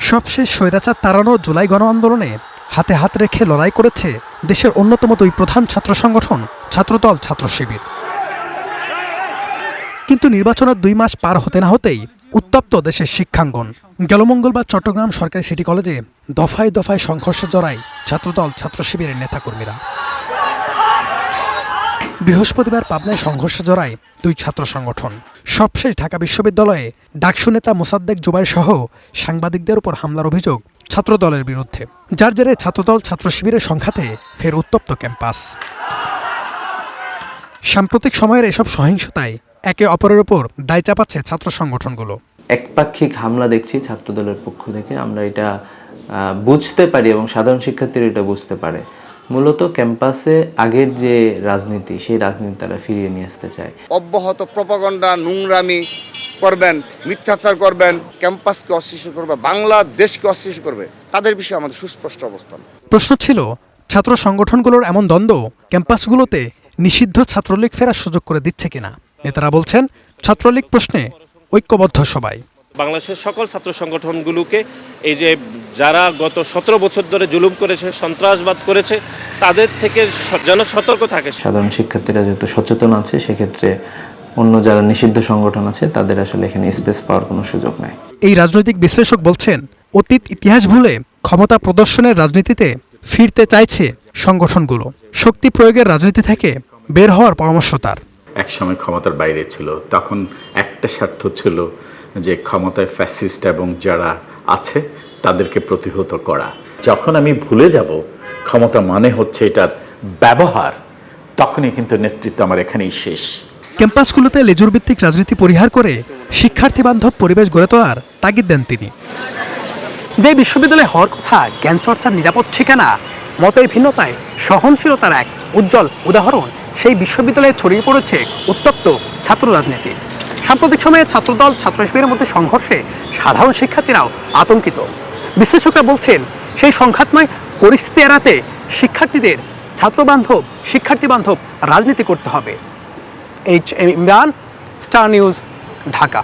সবশেষ স্বৈরাচার তাড়ানো জুলাই গণ আন্দোলনে হাতে হাত রেখে লড়াই করেছে দেশের অন্যতম দুই প্রধান ছাত্র সংগঠন ছাত্রদল ছাত্র শিবির। কিন্তু নির্বাচনের 2 মাস পার হতে না হতেই উত্তপ্ত দেশের শিক্ষাঙ্গন। গেল মঙ্গলবার চট্টগ্রাম সরকারি সিটি কলেজে দফায় দফায় সংঘর্ষে জড়ায় ছাত্রদল ছাত্র শিবিরের নেতাকর্মীরা। বৃহস্পতিবার পাবনায় সংঘর্ষে জড়ায় দুই ছাত্র সংগঠন। সবশেষ ঢাকা বিশ্ববিদ্যালয়ে ডাকসু নেতা মোসাদ্দেক জুবাইর সহ সাংবাদিকদের উপর হামলার অভিযোগ ছাত্রদলের বিরুদ্ধে, যার জেরে ছাত্রদল ছাত্র শিবিরের সংঘাতে ফের উত্তপ্ত ক্যাম্পাস। সাম্প্রতিক সময়ের এসব সহিংসতায় একে অপরের উপর দায় চাপাচ্ছে ছাত্র সংগঠনগুলো। একপাক্ষিক হামলা দেখছি ছাত্রদলের পক্ষ থেকে, আমরা এটা বুঝতে পারি এবং সাধারণ শিক্ষার্থীরা এটা বুঝতে পারে। মূলত ক্যাম্পাসে আগের যে রাজনীতি, সেই রাজনীতি তারা ফিরিয়ে নিয়ে আসতে চায়। অব্যাহত প্রপাগান্ডা, নোংরামি করবেন, মিথ্যাচার করবেন, ক্যাম্পাসকে অস্থিতিশীল করবে, বাংলাদেশকে অস্থিতিশীল করবে, তাদের বিষয়ে আমাদের সুস্পষ্ট অবস্থান। প্রশ্ন ছিল, ছাত্র সংগঠনগুলোর এমন দ্বন্দ্ব ক্যাম্পাসগুলোতে নিষিদ্ধ ছাত্রলীগ ফেরার সুযোগ করে দিচ্ছে কিনা। নেতারা বলছেন, ছাত্রলীগ প্রশ্নে ঐক্যবদ্ধ সবাই। বাংলাদেশের সকল ছাত্র সংগঠনগুলোকে এই যে যারা গত 17 বছর ধরে জুলুম করেছে, সন্ত্রাসবাদ করেছে, তাদের থেকে যেন সতর্ক থাকে। সাধারণ শিক্ষার্থীরা যেহেতু সচেতন আছে, সেক্ষেত্রে অন্য যারা নিষিদ্ধ সংগঠন আছে তাদের আসলে এখানে স্পেস পাওয়ার কোনো সুযোগ নাই। এই রাজনৈতিক বিশ্লেষক বলছেন, অতীত ইতিহাস ভুলে ক্ষমতা প্রদর্শনের রাজনীতিতে ফিরতে চাইছে সংগঠনগুলো। শক্তি প্রয়োগের রাজনীতি থেকে বের হওয়ার পরামর্শ তার। একসময় ক্ষমতার বাইরে ছিল, তখন একটা স্বার্থ ছিল যে ক্ষমতায় ফ্যাসিস্ট এবং যারা আছে তাদেরকে প্রতিহত করা। যখন আমি ভুলে যাব ক্ষমতা মানে হচ্ছে এটার ব্যবহার, তখনই কিন্তু নেতৃত্ব আমার এখানেই শেষ। ক্যাম্পাসগুলোতে লেজুর ভিত্তিক রাজনীতি পরিহার করে শিক্ষার্থী বান্ধব পরিবেশ গড়ে তোলার তাগিদ দেন তিনি। যে বিশ্ববিদ্যালয়ে হওয়ার কথা জ্ঞান চর্চার নিরাপদ ঠিকানা, মতের ভিন্নতায় সহনশীলতার এক উজ্জ্বল উদাহরণ, সেই বিশ্ববিদ্যালয়ে ছড়িয়ে পড়েছে উত্তপ্ত ছাত্র রাজনীতি। সাম্প্রতিক সময়ে ছাত্রদল ছাত্র শিবিরের মধ্যে সংঘর্ষে সাধারণ শিক্ষার্থীরাও আতঙ্কিত। বিশ্লেষকরা বলছেন, সেই সংঘাতময় পরিস্থিতি এড়াতে শিক্ষার্থীদের শিক্ষার্থী বান্ধব রাজনীতি করতে হবে। HM Imran, star news, Dhaka.